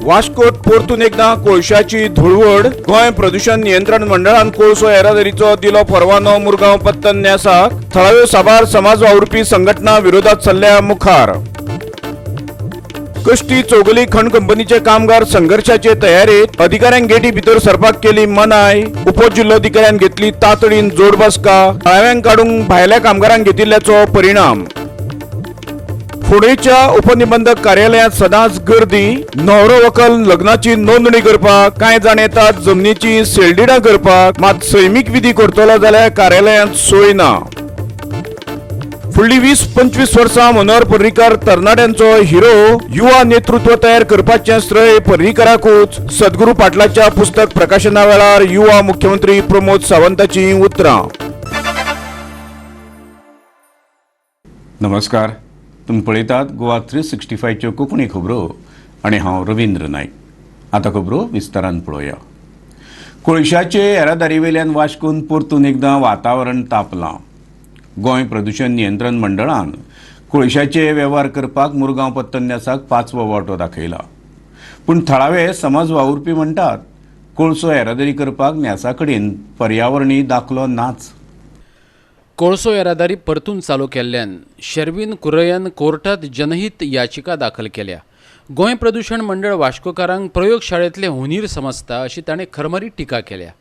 वास्कोत परतून एकदा कोळशाची धुळवड. गोंय प्रदूषण नियंत्रण मंडळान कोळसो येरादारीचो दिलो परवानो. मुरगांव पत्तन न्यासाक. थळाव्यो साबार समाज वावुरपी संघटना विरोधात चल्ल्या मुखार. कश्टी चौगुले खण कंपनीचे कामगार संघर्षाचे तयारेत. अधिकाऱ्यांक गेटी भितर सरपाक केली मनाय. उपजिल्लोधिकाऱ्यान घेतली तातडीन जोड बसका. थळाव्यांक काडूंक भायल्या कामगारांक घेतिल्ल्याचो परिणाम. फोंडेच्या उपनिबंधक कार्यालयात सदांच गर्दी. न्हवरो व्हंकल लग्नाची नोंदणी करपाक. कांय जाण येतात जमनीची सेलडिडां करपाक. मात सैमीक विधी करतलो जाल्यार कार्यालयांत सोय ना. फुडली 20-25 वर्सां मनोहर पर्रीकार तरणाट्यांचो हिरो. युवा नेतृत्व तयार करपाचें श्रेय पर्रीकाराकूच. सद्गुरू पाटलाच्या पुस्तक प्रकाशना वेळार युवा मुख्यमंत्री प्रमोद सावंताची उतरां. नमस्कार, तुम्ही पळयतात गोवा 365 च्यो कोंकणी खबरो आनी हांव रवींद्र नायक. आतां खबरो विस्तारान पळोवया. कोळशाचे येरादारी वयल्यान वास्कोन परतून एकदां वातावरण तापलां. गोंय प्रदूषण नियंत्रण मंडळान कोळशाचे वेव्हार करपाक मुरगांव पत्तन न्यासाक 5वो वांटो दाखयला. पूण थळावे समाज वावुरपी म्हणटात कोळसो येरादारी करपाक न्यासा कडेन पर्यावरणी दाखलो नाच. कोळसो येरादारी परतून चालू केल्ल्यान शर्विन कुर्रयान कोर्टात जनहीत याचिका दाखल केल्या. गोंय प्रदूषण मंडळ वास्कोकारांक प्रयोगशाळेंतले हुनीर समजता अशी ताणें खरमरीत टिका केल्या.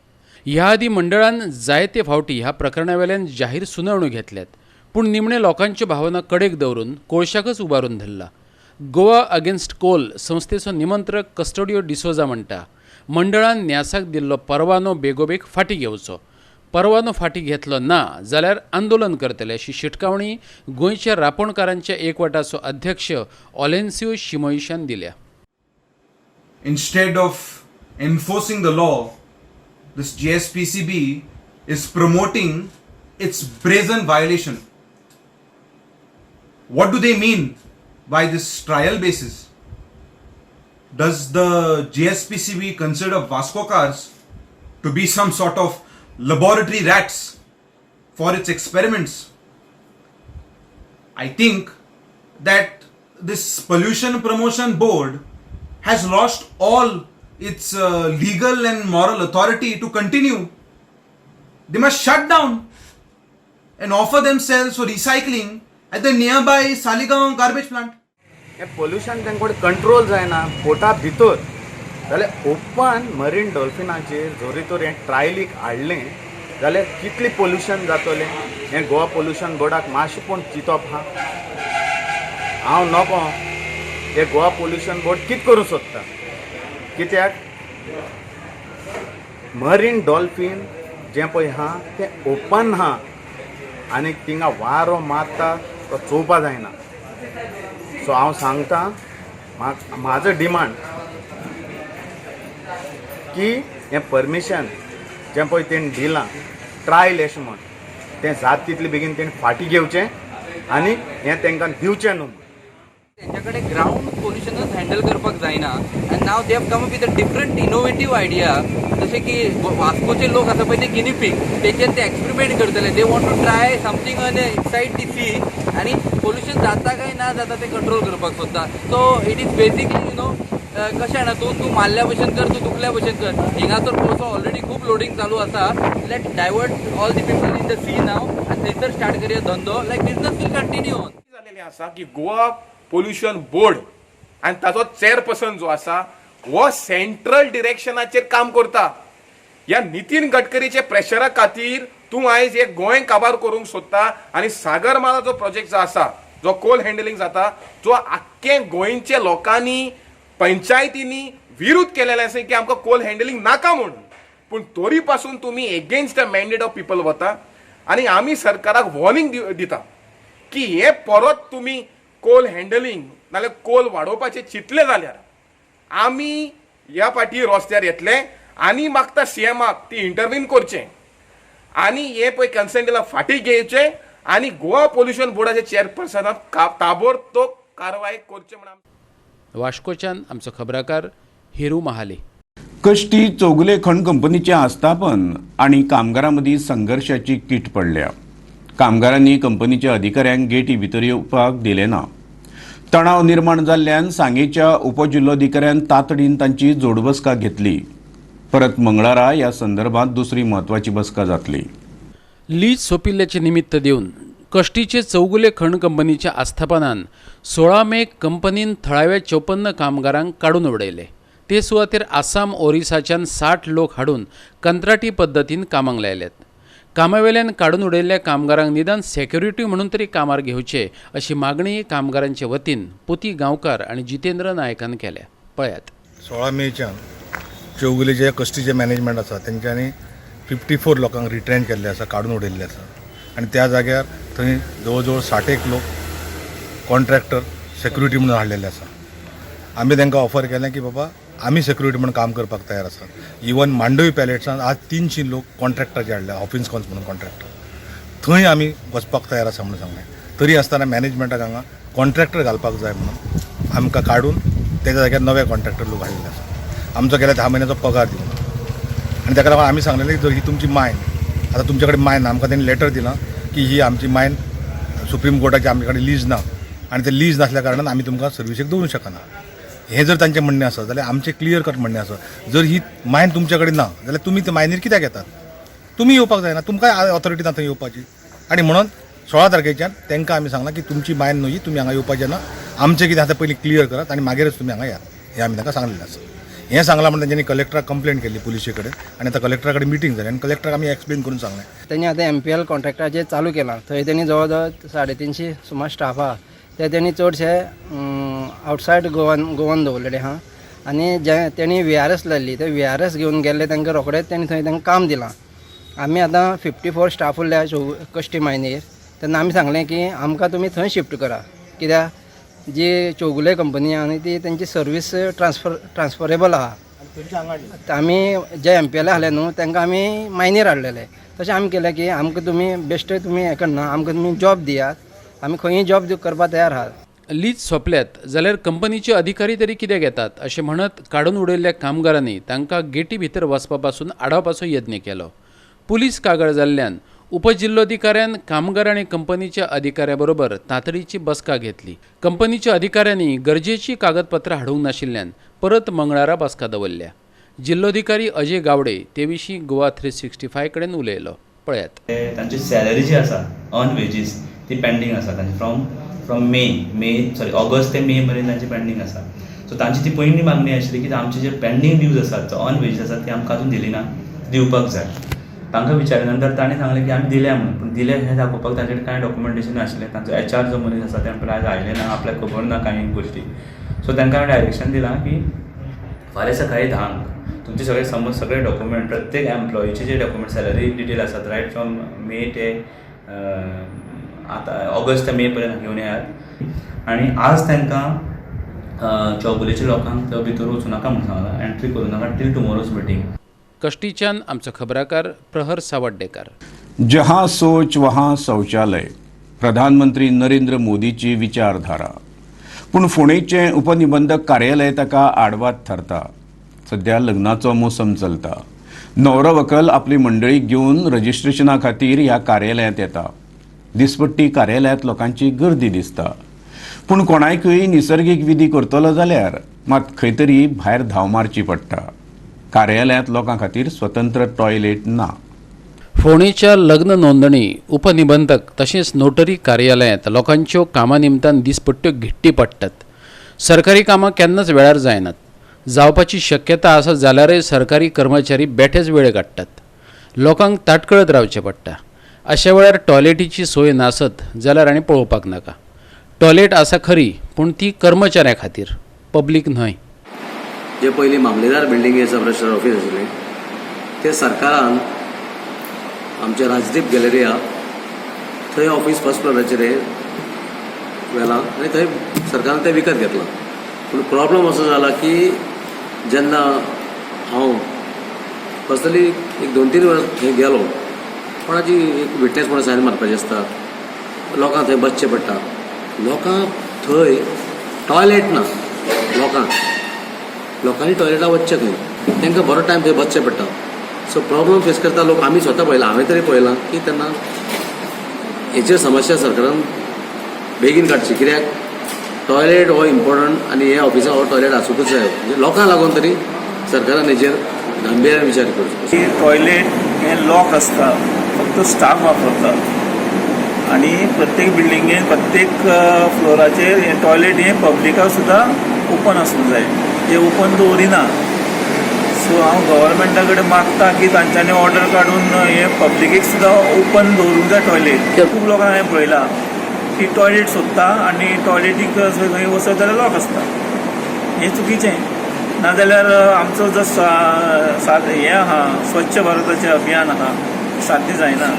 ह्या आदी मंडळान जायते फावटी ह्या प्रकरणावेल्यान जाहीर सुनावण्यो घेतल्यात, पूण निमणे लोकांच्यो भावना कडेक दवरून कोळशाकच उबारून धरला. गोवा अगेन्स्ट कोल संस्थेचो निमंत्रक कस्टोडियो डिसोजा म्हणटा, मंडळान न्यासाक दिल्लो परवानो बेगोबेग फाटीं घेवचो. परवानो फाटीं घेतलो ना जाल्यार आंदोलन करतले अशी शिटकावणी गोंयच्या रापणकारांच्या एकवटाचो अध्यक्ष ऑलेन्सियो शिमोइशान दिल्या. Instead of enforcing the law, this GSPCB is promoting its brazen violation. What do they mean by this trial basis? Does the GSPCB consider Vasco cars to be some sort of laboratory rats for its experiments? I think that this pollution promotion board has lost all its legal and moral authority to continue. They must shut down and offer themselves for recycling at the nearby Saligaon garbage plant. हे pollution तांकडे control जायना पोटा भितर जाल्यार open marine डॉल्फिनाचेर जोरी तोर हें ट्रायलीक हाडलें जाल्यार कितलें पोल्युशन जातलें. हें गोवा पोल्युशन बोर्डाक मातशें पूण चिंतप हा. हांव नको हे गोवा पोल्युशन बोर्ड कितें करूं सोदता. कित्याक मरीन डॉल्फिन जें पळय हा तें ओपन हा आनी थिंगा वारो मारता तो चोवपा जायना. सो हांव सांगता म्हाजो डिमांड की हें परमिशन जें पळय तेणें दिलां ट्रायल अशें म्हण तें जाता तितले बेगीन तेणें फाटीं घेवचें आनी हें तांकां दिवचें न्हू. त्यांच्याकडे ग्राउंड पोल्युशनच हँडल करपाक जायना and now they have come up with a different innovative idea. जसे की वास्कोचे लोक आसा पळय ते गिनीपीग तेचेर ते एक्सपेरिमेंट करतले. They want to try something on inside the sea आनी पोल्युशन जाता काय ना जाता ते कंट्रोल करपाक सोदता. सो इट इज बेसिकली कशें जाणा तूं मारल्या भशेन कर, तूं दुखल्या भशेन कर. हिंगासर कोळसो ऑलरेडी खूब लोडिंग चालू आसा. Let divert all the people in the sea now आनी थंयसर स्टार्ट करया धंदो. Like business will continue on. जालेलें आसा की गोवा पोल्युशन बोर्ड आनी ताचो चेअरपर्सन जो आसा हो सेंट्रल डिरेक्शनाचेर काम करता. ह्या नितीन गडकरीचे प्रेशरा खातीर तूं आयज एक गोंय काबार करूंक सोदता आनी सागरमाला जो प्रोजेक्ट जो आसा जो कोल हँडलिंग जाता जो आख्खे गोंयच्या लोकांनी पंचायतींनी विरोध केलेले आसा की आमकां कोल हँडलिंग नाका म्हणून. पूण तरी पासून तुमी against the mandate of people वता आनी आमी सरकाराक वॉर्निंग दिता की हे परत तुमी कोल हँडलिंग नाल्यार कोल वाडोवपाचे चिंतले जाल्यार आमी ह्या फाटी रस्त्यार येतले आनी मागता सीएमाक ती इंटरव्हीन करचें आनी हे पळय कन्सेंट दिला फाटी घेवचें आनी गोवा पोल्युशन बोर्डाचे चेअरपर्सनाक ताबडतोब कारवाय करचे म्हणून. वास्कोच्यान आमचो खबराकार हिरू महाले. कश्टी चौगुले खण कंपनीचे आस्थापन आणि कामगारां मदीं संघर्षाची कीट पडल्या. कामगारांनी कंपनीच्या अधिकाऱ्यांक गेटी भितर येवपाक दिले ना. तणाव निर्माण जाल्ल्यान सांगेच्या उपजिल्लोधिकाऱ्यान तातडीन तांची जोडबसका घेतली. परत मंगळारा ह्या संदर्भात दुसरी म्हत्वाची बसका जातली. लीज सोंपिल्ल्याचे निमित्त दिवन कश्टीचे चौगुले खण कंपनीच्या आस्थापनान 16 मेक कंपनीन थळाव्या 54 कामगारांक काडून उडयले. ते सुवातेर आसाम ओरिसाच्यान 60 लोक हाडून कंत्राटी पद्दतीन कामाक लायल्यात. कामावेल्यान काडून उडयल्ल्या कामगारांक निदान सेक्युरिटी म्हणून तरी कामार घेवचे अशी मागणी कामगारांचे वतीन पुती गांवकार आणि जितेंद्र नायकान केल्या. पळयात. 16 मेच्यान चौगुले जे कश्टीचे मॅनेजमेंट आसा तेंच्यांनी 54 लोकांक रिट्रेन केल्ले आसा, काडून उडयल्ले आसा. आनी त्या जाग्यार थंय जवळ जवळ 60 लोक कॉन्ट्रॅक्टर सेक्युरिटी म्हणून हाडलेले आसा. आमी तांकां ऑफर केलें की बाबा आमी सेक्युरिटी म्हणून काम करपाक तयार आसा. इवन मांडवी पॅलेट्सान आज 300 लोक कॉन्ट्रॅक्टराचे हाडले, ऑफिस कॉन्स म्हणून कॉन्ट्रॅक्टर. थंय आमी वचपाक तयार आसा म्हणून सांगलें. तरी आसतना मॅनेजमेंटाक हांगा कॉन्ट्रॅक्टर घालपाक जाय म्हणून आमकां काडून तेच्या जाग्यार नवे कॉन्ट्रॅक्टर लोक हाडलेले आसा. आमचो गेल्या 10 म्हयन्याचो पगार दिवन. आनी ताका लागून आमी सांगलेलें जर ही तुमची मायन, आतां तुमचे कडेन मायन आमकां तेणी लेटर दिलां की ही आमची मायन सुप्रीम कोर्टाची आमचे कडेन लीज ना आनी ते लीज नासल्या कारणान आमी तुमकां सर्विसेक दवरूंक शकना. हें जर तांचें म्हणणें आसा जाल्यार आमचें क्लियर कट म्हणणें आसा, जर ही मायन तुमचे कडेन ना जाल्यार तुमी ते मायनीर कित्याक येतात? तुमी येवपाक जायना, तुमकां ऑथॉरिटी ना थंय येवपाची. आनी म्हणून 16 तारखेच्यान तांकां आमी सांगलां की तुमची मायन न्हय, तुमी हांगा येवपाचें ना, आमचें कितें आसा पयलीं क्लियर करात आनी मागीरच तुमी हांगा यात. हें आमी तांकां सांगलेलें आसा. हें सांगलां म्हणून तेंच्यांनी कलेक्टराक कंप्लेंट केली पुलिशे कडेन आनी आतां कलेक्टरा कडेन मिटींग जाली आनी कलेक्टराक आमी एक्सप्लेन करून सांगलें. त्यांनी आता MPL कॉन्ट्रॅक्टाचेर चालू केलां. थंय त्यांनी जवळ जवळ 350 सुमार स्टाफ आहा. ते त्यांनी चडशे आउटसायड गोवान दवरलेले आहा. आनी जे त्यांनी VRS लायल्ली ते VRS घेवन गेल्ले तांकां रोखडेच त्यांनी थंय तांकां काम दिलां. आमी आतां 54 स्टाफ उरल्या कश्टी मायनीर. तेन्ना आमी सांगलें की आमकां तुमी थंय शिफ्ट करा, कित्याक जी चौगुले कंपनी आनी ती तेंची सर्वीस ट्रान्सफरेबल आहा. आमी जे MPL आहले न्हू तांकां आमी मायनीर हाडलेले. तशें आमी केलें की आमकां तुमी बेश्टे तुमी हें करना, आमकां तुमी जॉब दियात, आमी खंयी जॉब करपाक तयार आहात. लीज सोंपल्यात जाल्यार कंपनीचे अधिकारी तरी कित्याक येतात अशें म्हणत काडून उडयल्ल्या कामगारांनी तांकां गेटी भितर वचपा पासून आडावपाचो यत्न केलो. पुलीस कागाळ जाल्ल्यान उपजिल्लोधिकाऱ्यान कामगार आनी कंपनीच्या अधिकाऱ्या बरोबर तातडीची बसका घेतली. कंपनीच्या अधिकाऱ्यांनी गरजेची कागदपत्रां हाडूंक नाशिल्ल्यान परत मंगळारा बसका दवरल्या. जिल्लोधिकारी अजय गावडे ते विशीं गोवा 365 कडेन उलयलो. पळयात. तांची सॅलरी जी आसा ऑन वेजीस ती पेंडींग आसा तांची फ्रॉम ऑगस्ट ते मे मेरेन तांची पेंडींग आसा. सो तांची ती पयली मागणी आशिल्ली की आमचे जे पेंडींग ड्यूज आसात ऑन वेजीस आसात ती आमकां अजून दिली ना, दिवपाक जाय. तांकां विचारले नंतर ताणें सांगलें की आमी दिल्या म्हणून, पूण दिले हें दाखोवपाक तांचे कडेन कांय डॉक्युमेंटेशन आशिल्लें. तांचो HR जो मनीस आसा तें आयज आयले ना, आपल्याक खबर ना कांय गोश्टी. सो तांकां डायरेक्शन दिलां की फाल्यां सकाळीं 10 तुमचे सगळे डॉक्युमेंट प्रत्येक एम्प्लॉईचे जे डॉक्युमेंट सॅलरी डिटेल आसात रायट फ्रॉम मे ते आतां ऑगस्ट ते मे पर्यंत घेवन येयात. आनी आज तांकां चौगुलेच्या लोकांक तो भितर वचूं नाका म्हणून सांगलां, एंट्री करूं नाका टील टुमोरोज मिटींग. कश्टीच्यान आमचो खबराकार प्रहर सावड्डेकार. जहां सोच वहां शौचालय, प्रधानमंत्री नरेंद्र मोदीची विचारधारा. पूण फोंडेंचें उपनिबंधक कार्यालय ताका आडवाद थारता. सध्या लग्नाचो मोसम चलता. न्हवरो व्हंकल आपली मंडळी घेवन रजिस्ट्रेशना खातीर ह्या कार्यालयांत येता. दिसपट्टी कार्यालयांत लोकांची गर्दी दिसता. पूण कोणायकय निसर्गीक विधी करतलो जाल्यार मात खंय तरी भायर धांव मारची पडटा. कार्यालयांत लोकां खातीर स्वतंत्र टॉयलेट ना. फोंडेच्या लग्न नोंदणी, उपनिबंधक तशेंच नोटरी कार्यालयांत लोकांच्यो कामा निमतान दिसपट्ट्यो घिट्टी पडटात. सरकारी कामां केन्नाच वेळार जायनात. जावपाची शक्यता आसा जाल्यारय सरकारी कर्मचारी बेठेच वेळ काडटात. लोकांक ताटकळत रावचें पडटा. अशा वेळार टॉयलेटीची सोय नासत जाल्यार आनी पळोवपाक नाका. टॉयलेट आसा खरी पूण ती कर्मचाऱ्यां खातीर, पब्लीक न्हय. जे पयलीं मामलेदार बिल्डिंगे सब रजिस्टर ऑफिस आशिल्लें ते सरकारान आमच्या राजदीप गॅलरिया थंय ऑफिस फर्स्ट फ्लोराचेर व्हेलां आनी थंय सरकारान तें विकत घेतलां. पूण प्रॉब्लम असो जाला की जेन्ना हांव पर्सनली 2-3 वरां थंय गेलो, कोणाची एक विटनेस म्हणून सायन मारपाची आसता, लोकांक थंय बसचें पडटा. लोकांक थंय टॉयलेट ना. लोकांनी टॉयलेटाक वचचें खंय, तांकां बरो टायम थंय बसचें पडटा. सो प्रॉब्लम फेस करता लोक. आमी स्वता पळयलां, हांवें तरी पळयलां की तेन्ना हेचेर समस्या सरकारान बेगीन काडची. कित्याक टॉयलेट हो इम्पॉर्टंट आनी हे ऑफिसांत हो टॉयलेट आसूंकच जाय. म्हणजे लोकांक लागून तरी सरकारान हेचेर गांभीर्यान विचार करचो. टॉयलेट हे लॉक असता, फक्त स्टाफ वापरता आणि प्रत्येक बिल्डिंगेन प्रत्येक फ्लोराचेर हे टॉयलेट हे पब्लिकाक सुद्दां ओपन आसूंक जाय. हे ओपन दवरिना. सो हांव गव्हर्मेंटा कडेन मागता की तांच्यांनी ऑर्डर काडून हे पब्लिकेक सुद्दां ओपन दवरूंक जाय टॉयलेट. खूब लोकांक हांवें पळयलां की टॉयलेट सोदता आनी टॉयलेटीक खंय वचत जाल्यार लॉक आसता. हें चुकीचें. नाजाल्यार आमचो जो हें आहा स्वच्छ भारताचें अभियान आहा साध्य जायना.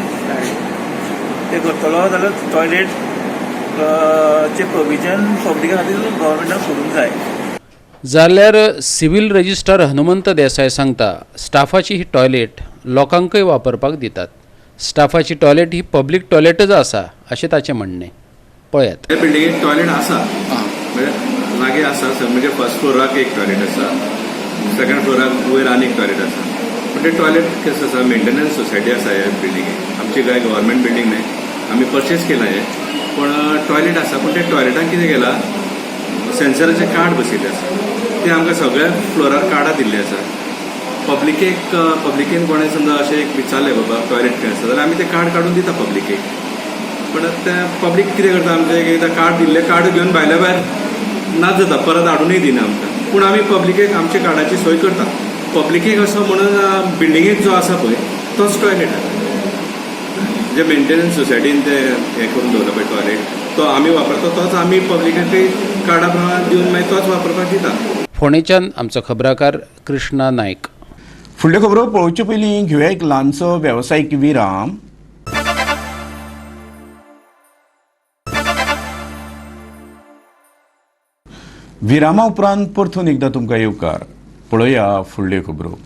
तें करतलो जाल्यार टॉयलेट चे प्रोविजन पब्लिका खातीर गव्हर्मेंटान करूंक जाय. जाल्यार सिव्हिल रजिस्ट्रार हनुमंत देसाय सांगता स्टाफाची ही टॉयलेट लोकांकय वापरपाक दितात. स्टाफाची टॉयलेट ही पब्लीक टॉयलेटच आसा अशें ताचें म्हणणें. पळयात. त्या बिल्डिंगेक टॉयलेट आसा, म्हणजे लागीं आसा. म्हणजे फर्स्ट फ्लोराक एक टॉयलेट आसा, सेकंड फ्लोराक वयर आनी एक टॉयलेट आसा. पूण ते टॉयलेट कशें आसा, मेंटेनन्स सोसायटी आसा ह्या बिल्डिंगेक. आमची काय गव्हर्मेंट बिल्डिंग न्हय, आमी परचेस केला हे. पूण टॉयलेट आसा, पूण ते टॉयलेटान कितें केलां, सेन्सराचे कार्ड बसयल्ले आसा. ते आमकां सगळ्या फ्लोरार कार्डां दिल्लीं आसा. पब्लिकेन कोणें समजा अशें एक विचारलें बाबा टॉयलेट खंय आसा जाल्यार आमी तें कार्ड काडून दिता पब्लिकेक. पण ते पब्लीक कितें करता, आमचे एकदां कार्ड दिल्ले कार्ड घेवन भायल्या भायर नाच जाता, परत हाडूनय दिना आमकां. पूण आमी पब्लिकेक आमच्या कार्डाची सोय करता. पब्लिकेक असो म्हणून बिल्डिंगेक जो आसा पळय तोच टॉयलेट आसा. जे मेंटेनन्स सोसायटीन ते हें करून दवरला पळय टॉयलेट, तो आमी वापरता तोच आमी पब्लिकाकय कार्डा प्रमाणे दिवन मागीर तोच वापरपाक दिता. फोंडेच्यान आमचो खबराकार कृष्णा नायक. फुडल्यो खबरो पळोवचे पयलीं घेवया एक ल्हानसो वेवसायीक विराम. विरामा उपरांत परतून एकदां तुमकां येवकार. पळोवया फुडल्यो खबरो.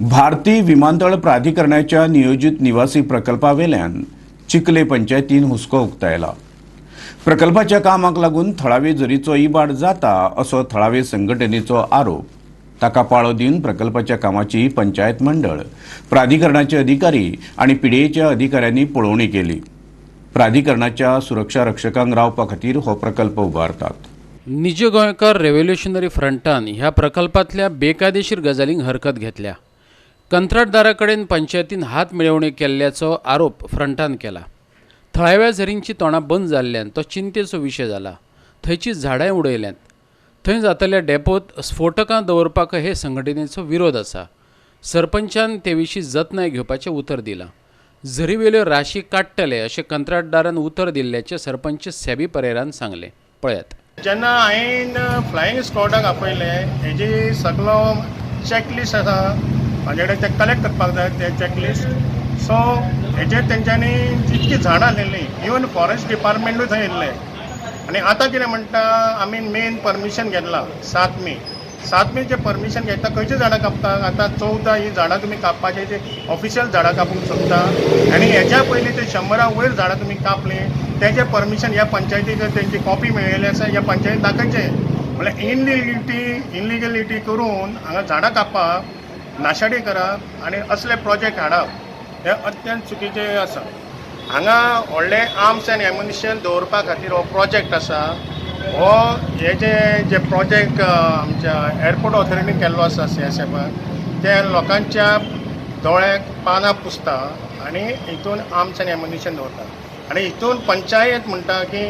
भारतीय विमानतळ प्राधिकरणाच्या नियोजित निवासी प्रकल्पावेल्यान चिखले पंचायतीन हुस्को उक्तायला. प्रकल्पाच्या कामाक लागून थळावे जरीचो इबाड जाता असो थळावे संघटनेचो आरोप. ताका पाळो दिवन प्रकल्पाच्या कामाची पंचायत मंडळ, प्राधिकरणाचे अधिकारी आणि पिडेच्या अधिकाऱ्यांनी पळोवणी केली. प्राधिकरणाच्या सुरक्षा रक्षकांक रावपा खातीर हो प्रकल्प उबारतात. निज गोंयकार रेव्होल्युशनरी फ्रंटान ह्या प्रकल्पातल्या बेकायदेशीर गजालींक हरकत घेतल्या. कंत्राटदारा कडेन पंचायतीन हात मिळवणी केल्ल्याचो आरोप फ्रंटान केला. थळाव्या झरींची तोंडां बंद जाल्ल्यान तो चिंतेचो विशय जाला. थंयची झाडांय उडयल्यांत. थंय जातल्या डेपोत स्फोटकां दवरपाक हे संघटनेचो विरोध आसा. सरपंचान ते विशीं जतनाय घेवपाचें उतर दिलां. झरीवेल्यो राशी काडटले अशें कंत्राटदारान उतर दिल्ल्याचें सरपंच सेबी परेरान सांगलें. पळयात. जेन्ना हांवें फ्लायींग स्क्वॉडाक आपयलें हेजी सगळो चॅकलिस्ट आसा म्हाजे कडेन ते कलेक्ट करपाक जाय ते चॅकलिस्ट. सो हेजेर तेंच्यांनी जितकीं झाडां लायिल्लीं, इवन फॉरेस्ट डिपार्टमेंटूय थंय येयल्लें. आनी आतां कितें म्हणटा, आमी मेन परमिशन घेतलां 7 मे. 7 मेचें परमिशन घेता खंयचीं झाडां कापतात. आतां 14 ही झाडां तुमी कापपाचें, ते ऑफिशियल झाडां कापूंक सोदता. आनी हेज्या पयलीं ते 100 वयर झाडां तुमी कापलीं तेजें परमिशन ह्या पंचायतीक तेंची कॉपी मेळिल्ली आसा. ह्या पंचायतीन दाखयचें. म्हळ्यार इनलिगलिटी करून हांगा झाडां कापप, नाशाडी करप आनी असले प्रोजेक्ट हाडप हे अत्यंत चुकीचें आसा. हांगा व्हडले आर्म्स एंड एम्युनिशन दवरपा खातीर हो प्रोजेक्ट आसा. हो हे जे प्रोजेक्ट आमच्या एअरपोर्ट ऑथॉरिटीन केल्लो आसा CSFन, ते लोकांच्या दोळ्याक पानां पुसता आनी हितून आर्म्स एंड एम्युनिशन दवरता. आनी हितून पंचायत म्हणटा की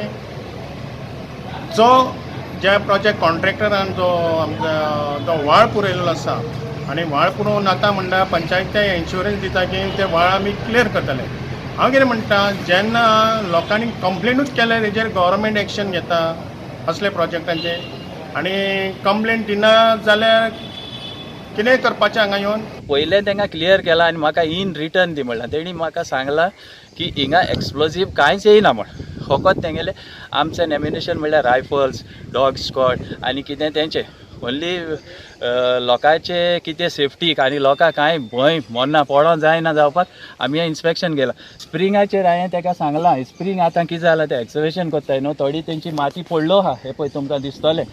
जे प्रोजेक्ट कॉन्ट्रॅक्टरान जो आमचो जो व्हाळ पुरयल्लो आसा आनी व्हाळ पुरोवन नाका म्हणटा पंचायत ते इन्शुरन्स दिता की ते व्हाळ आमी क्लियर करतले. हांव कितें म्हणटा, जेन्ना लोकांनी कंप्लेनूच केले तेजेर गव्हर्मेंट एक्शन घेता असले प्रोजेक्टांचेर. आनी कंप्लेन दिना जाल्यार कितें करपाचें हांगा येवन. पयलें तांकां क्लियर केलां आनी म्हाका इन रिटर्न दी म्हणलां. तेणी म्हाका सांगलां की हिंगा एक्सप्लोजीव कांयच येयना म्हण. फकत तेंगेले आर्म्स एंड एम्युनिशन म्हणल्यार रायफल्स, डॉग स्क्वॉड आनी कितें तेंचें ओन्ली लोकांचे कितें सेफ्टीक आनी लोकांक कांय भंय मोन्ना पडों जायना जावपाक आमी हें इन्स्पेक्शन केलां. स्प्रिंगाचेर हांवें ताका सांगलां, स्प्रिंग आतां कितें जालां तें एक्सवेशन कोत्ताय न्हू, थोडी तेंची माती पडलो आहा हें पळय तुमकां दिसतलें.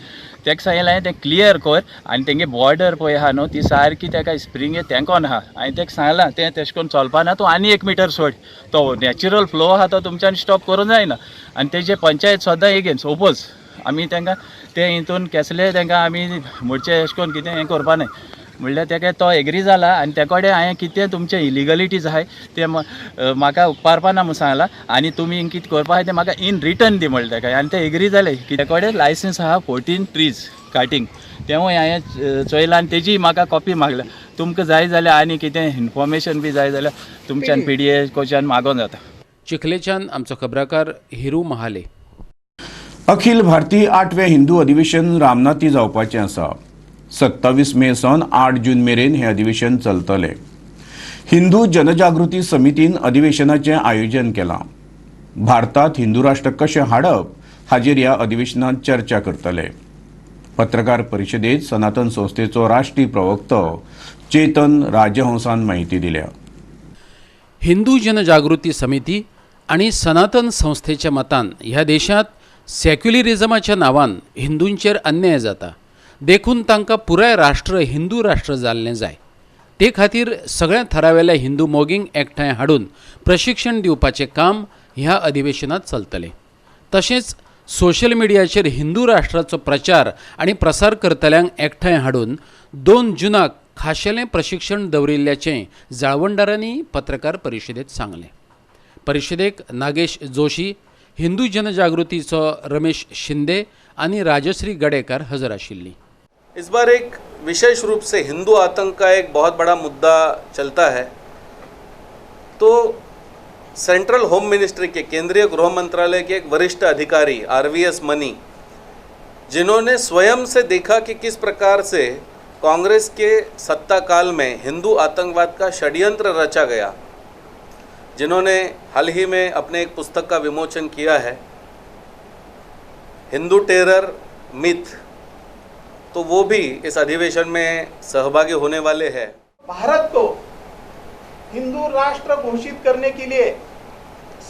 ताका सांगलें हांवें तें क्लियर कर आनी तेंगे बॉर्डर पळय आहा न्हू ती सारकी ताका स्प्रिंगे तेंकोन आहा. हांवें ताका सांगलां तें तेश कोन्न चलपाना, तूं आनी 1 मिटर सोड. तो नॅचरल फ्लो आहा तो तुमच्यान स्टॉप करूंक जायना. आनी तेजे पंचायत सद्दां एगेन्स्ट ओपोज आमी तांकां ते हितून केसले तांकां आमी म्हणचे अशें करून कितें हें करपा न्हय म्हणल्यार ताका तो एग्री जाला आनी ते कडेन हांवें कितें तुमचे इलिगलिटीज आहाय ते म्हाका उपकारपा ना म्हणून सांगलां आनी तुमी कितें करपा आहाय तें म्हाका इन रिटर्न दी म्हणलें ताका आनी ते एग्री जाले की ते कडेन लायसन्स आहा 14 ट्रीज काटींग तेवूय हांवें चोयलां आनी तेजी म्हाका कॉपी मागल्या तुमकां जाय जाल्यार आनी कितें इन्फॉर्मेशन बी जाय जाल्यार तुमच्यान PDA कडच्यान मागोवन जाता. चिखलेच्यान आमचो खबराकार हिरू महाले. अखिल भारतीय 8वें हिंदू अधिवेशन रामनाथी जावपाचें आसा. 27 मे सावन 8 जून मेरेन हें अधिवेशन चलतलें. हिंदू जनजागृती समितीन अधिवेशनाचें आयोजन केलां. भारतांत हिंदू राष्ट्र कशें हाडप हाचेर ह्या अधिवेशनांत चर्चा करतले. पत्रकार परिशदेंत सनातन संस्थेचो राष्ट्रीय प्रवक्तो चेतन राजहंसान माहिती दिल्या. हिंदू जनजागृती समिती आणि सनातन संस्थेच्या मतान ह्या देशात सेक्युलरिझमाच्या नांवान हिंदूंचेर अन्याय जाता देखून तांकां पुराय राष्ट्र हिंदू राष्ट्र जाल्लें जाय. ते खातीर सगळ्या थरावेल्या हिंदू मोगींक एकठांय हाडून प्रशिक्षण दिवपाचें काम ह्या अधिवेशनात चलतलें. तशेंच सोशल मिडियाचेर हिंदू राष्ट्राचो प्रचार आनी प्रसार करतल्यांक एकठांय हाडून 2 जूनाक खाशेलें प्रशिक्षण दवरिल्ल्याचें जाळवणदारांनी पत्रकार परिशदेंत सांगलें. परिशदेक नागेश जोशी, हिंदू जनजागृतीचो रमेश शिंदे आनी राजश्री गडेकर हजर आशिल्लीं. इस बार एक विशेष रूप से हिंदू आतंक का एक बहुत बड़ा मुद्दा चलता है. तो सेंट्रल होम मिनिस्ट्री के केंद्रीय गृह मंत्रालय के एक वरिष्ठ अधिकारी RVS मनी, जिन्होंने स्वयं से देखा कि किस प्रकार से कांग्रेस के सत्ता काल में हिंदू आतंकवाद का षड्यंत्र रचा गया, जिन्होंने हाल ही में अपने एक पुस्तक का विमोचन किया है, हिंदू टेरर मिथ, तो वो भी इस अधिवेशन में सहभागी होने वाले हैं. भारत को हिंदू राष्ट्र घोषित करने के लिए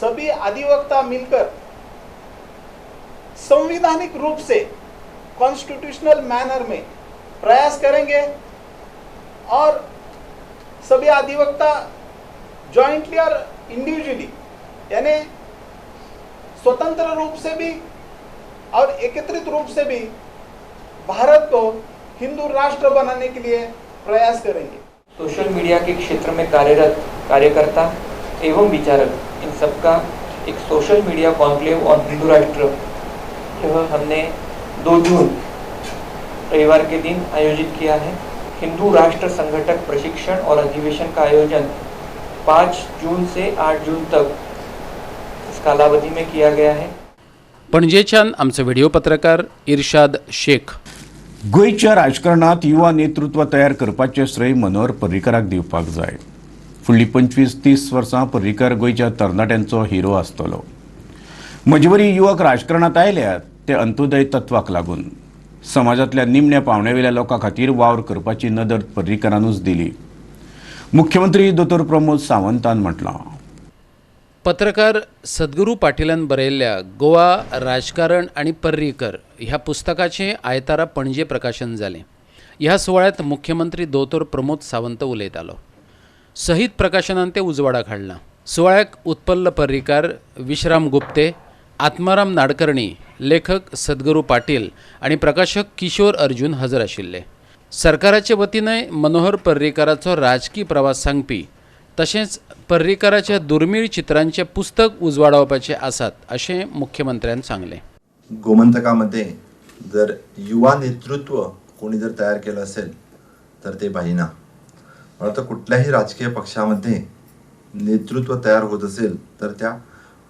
सभी अधिवक्ता मिलकर संवैधानिक रूप से कॉन्स्टिट्यूशनल मैनर में प्रयास करेंगे और सभी अधिवक्ता जॉइंटली और इंडिविजुअली यानी स्वतंत्र रूप से भी और एकत्रित रूप से भी भारत को हिंदू राष्ट्र बनाने के लिए प्रयास करेंगे. सोशल मीडिया के क्षेत्र में कार्यरत कार्यकर्ता एवं विचारक इन सबका एक social media conclave on Hindu राष्ट्र यह हमने 2 जून रविवार के दिन आयोजित किया है. हिंदू राष्ट्र संगठक प्रशिक्षण और अधिवेशन का आयोजन 5 जून से 8 जून तक इस कालावधि में किया गया है. पणजेच्यान आमचे व्हिडिओ पत्रकार इर्शाद शेख. गोंयच्या राजकारणात युवा नेतृत्व तयार करपाचें श्रेय मनोहर पर्रीकाराक दिवपाक जाय. फुडलीं 25-30 वर्सां पर्रीकार गोंयच्या तरणाट्यांचो हिरो आसतलो. मजबरी युवक राजकारणात आयल्यात ते अंत्योदय तत्वाक लागून. समाजातल्या निमण्या पावण्यावेल्या लोकां खातीर वावर करपाची नदर पर्रीकारानूच दिली. मुख्यमंत्री दोतोर प्रमोद सावंतान म्हटलां. पत्रकार सद्गुरू पाटीलान बरयल्ल्या गोवा राजकारण आणि पर्रीकर ह्या पुस्तकाचें आयतारा पणजे प्रकाशन जालें. ह्या सुवाळ्यात मुख्यमंत्री दोतोर प्रमोद सावंत उलयतालो. सहीत प्रकाशनान ते उजवाडाक हाडलां. सुवाळ्याक उत्पल्ल पर्रीकार, विश्राम गुप्ते, आत्माराम नाडकर्णी, लेखक सद्गुरू पाटील आणि प्रकाशक किशोर अर्जुन हजर आशिल्ले. सरकाराचे वतीनय मनोहर पर्रीकाराचो राजकीय प्रवास सांगपी तशेंच पर्रीकाराच्या दुर्मिळ चित्रांचे पुस्तक उजवाडावपाचे आसात अशें मुख्यमंत्र्यान सांगलें. गोमंतकामध्ये जर युवा नेतृत्व कोणी जर तयार केलं असेल तर ते भाईना. मला तर कुठल्याही राजकीय पक्षामध्ये नेतृत्व तयार होत असेल तर त्या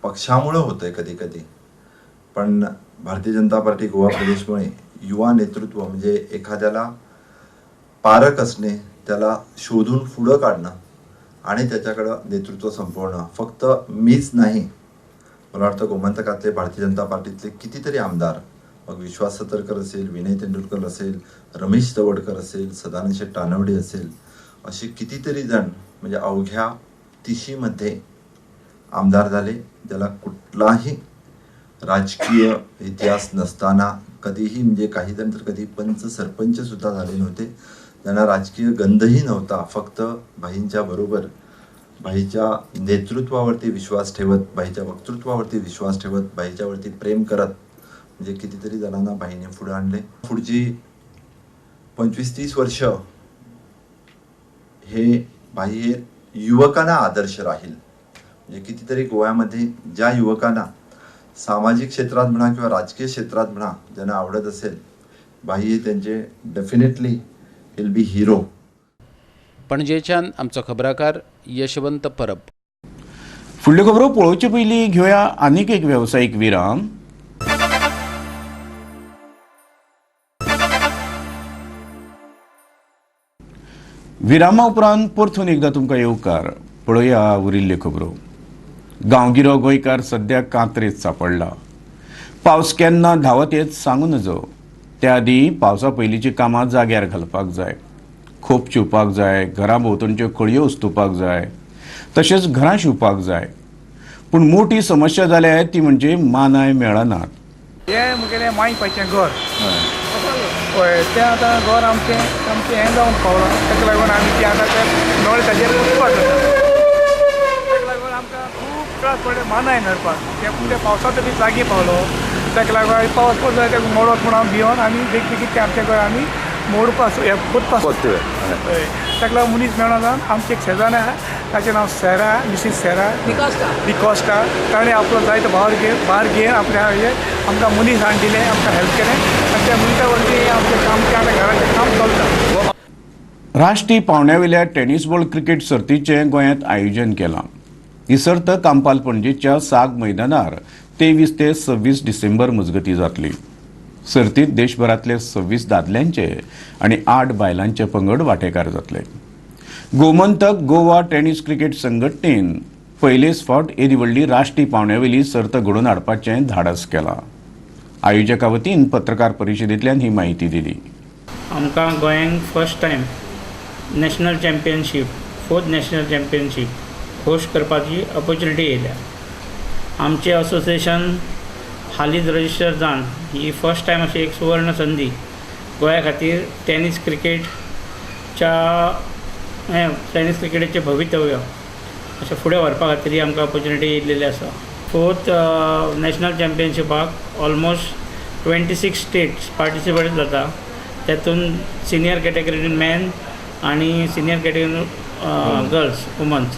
पक्षामुळे होतंय कधी कधी. पण भारतीय जनता पार्टी गोवा प्रदेशमुळे युवा नेतृत्व म्हणजे एखाद्याला पारक असणे, त्याला शोधून पुढं काढणं आणि त्याच्याकडं नेतृत्व संपवणं. फक्त मीच नाही, मला वाटतं गोमंतकातले भारतीय जनता पार्टीतले कितीतरी आमदार, मग विश्वास सतरकर असेल, विनय तेंडुलकर असेल, रमेश तवडकर असेल, सदानंद शेठ तानवडे असेल, असे कितीतरी जण म्हणजे अवघ्या 30मध्ये आमदार झाले, ज्याला कुठलाही राजकीय इतिहास नसताना कधीही म्हणजे काही जण तर कधी पंच सरपंच सुद्धा झाले नव्हते, त्यांना राजकीय गंधही नव्हता. फक्त भाईंच्या बरोबर, भाईच्या नेतृत्वावरती विश्वास ठेवत, भाईच्या वक्तृत्वावरती विश्वास ठेवत, भाईच्यावरती प्रेम करत म्हणजे कितीतरी जणांना बाईने पुढे आणले. पुढची 25-30 वर्ष हे बाई हे युवकांना आदर्श राहील. म्हणजे कितीतरी गोव्यामध्ये ज्या युवकांना सामाजिक क्षेत्रात म्हणा किंवा राजकीय क्षेत्रात म्हणा ज्यांना आवडत असेल, बाई हे त्यांचे डेफिनेटली विल बी हिरो. पणजेच्यान आमचो खबराकार यशवंत परब. फुडल्यो खबरो पळोवचे पयलीं घेवया आनीक एक वेवसायीक विराम. विरामा उपरांत परतून एकदां तुमकां येवकार. पळोवया उरिल्ल्यो खबरो. गांवगिरो गोंयकार सद्या कांत्रेत सापडला. पावस केन्ना धांवत येत सांगूं नजो. त्या आदी पावसा पयलींची कामां जाग्यार घालपाक जाय. खोप शिवपाक जाय, घरा भोंवतणच्यो कळयो उस्तुपाक जाय, तशेंच घरां शिवपाक जाय. पूण मोठी समस्या जाल्या ती म्हणजे मानाय मेळनात. हें मुगेलें मायपाचें घर पळय तें आतां घर आमचें सामकें हें जावन पावलां. ताका लागून आमी तें आतां तें नळ ताजेर उरपाक जाता. ताका लागून आमकां खूब त्रास पडले मानाय मेळपाक. तें पावसाचो बी जागी पावलो. ताका लागून पावस पडलो तें मोडत म्हूण हांव भियोन आमी बेगीन तें आमचें घर आमी मोडपाक हें कोरपाक हय. ताका लागून मनीस मेळना जावन आमचें एक शेजान आहा ताचें नांव सेरा, मिसीस सेरा डिकोस्टा. ताणें आपलो जायतो भार घेवन आपल्या आमकां मनीस हाडून दिले, आमकां हेल्प केलें आनी त्या मनशा वरवीं आमचें आमच्या घराचें काम चलता. राष्ट्रीय पावंड्यावेल्या टेनिस बॉल क्रिकेट सर्तीचें गोंयांत आयोजन केलां. ही सर्त कांपाल पणजेच्या साग मैदानार 23 ते 26 डिसेंबर मजगतीं जातली. सर्तीत देशभरांतले 26 दादल्यांचे आनी 8 बायलांचे पंगड वांटेकार जातले. गोमंतक गोवा टेनिस क्रिकेट संघटनेन पयलेच फावट येदी व्हडली राष्ट्रीय पावंड्यावेली सर्त घडोवन हाडपाचें धाडस केलां. आयोजका वतीन पत्रकार परिशदेंतल्यान ही माहिती दिली. आमकां गोंयांत first time national championship, 4th national championship host करपाची ऑपॉर्च्युनिटी येयल्या. आमचें असोसिएशन हालींच रजिस्टर जावन ही फर्स्ट टायम अशी एक सुवर्ण संदी गोंया खातीर टेनिस क्रिकेटीचें भवितव्य अशें फुडें व्हरपा खातीर ही आमकां ऑपॉर्च्युनिटी येयलेली आसा. 4th नॅशनल चॅम्पियनशिपाक ऑलमोस्ट 26 स्टेट्स पार्टिसिपेट जाता. तातूंत सिनियर कॅटेगरीन मॅन आनी सिनियर कॅटेगरीन गर्ल्स वुमन्स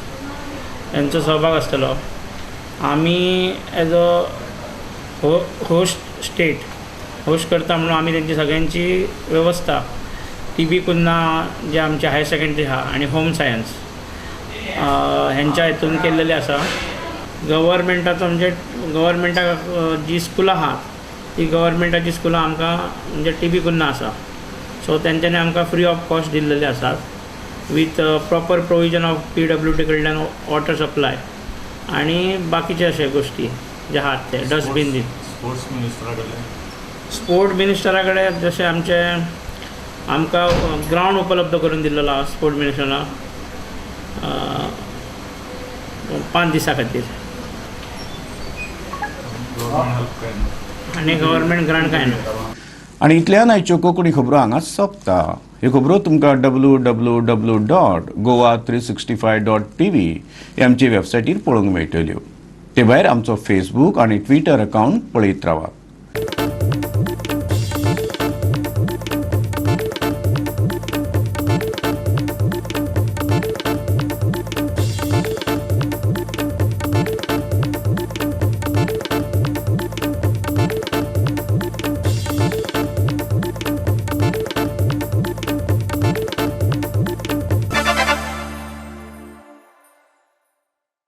हांचो सहभाग आसतलो. आमी as a host state host करता म्हणून आमी तेंची सगळ्यांची वेवस्था TB कुन्ना जे आमचे हायर सेकंडरी आहा आनी होम सायन्स हेंच्या हितून केल्लेले आसा. गव्हर्मेंटाचो म्हणजे गव्हर्मेंटाक जी स्कुलां आहा ती गव्हर्मेंटाची स्कुलां आमकां म्हणजे TB कुन्ना आसा. सो तेंच्यांनी आमकां फ्री ऑफ कॉस्ट दिल्लेले आसात with proper provision of PWD कडल्यान वॉटर सप्लाय आनी बाकीचे अशे गोश्टी जे आहात ते डस्टबीन दी. स्पोर्ट मिनिस्टरा कडेन जशें आमकां ग्रावंड उपलब्ध करून दिल्लो आसा स्पोर्ट मिनिस्टराक 5 दिसां खातीर आनी गव्हर्मेंट ग्रांट कांय ना. आनी इतल्यान आयच्यो कोंकणी खबरो हांगाच सोंपता. ह्यो खबरो तुमकां www.goa365.tv हे आमचे वेबसायटीर पळोवंक मेळटल्यो. ते भायर आमचो फेसबूक आनी ट्विटर अकावंट पळयत रावात.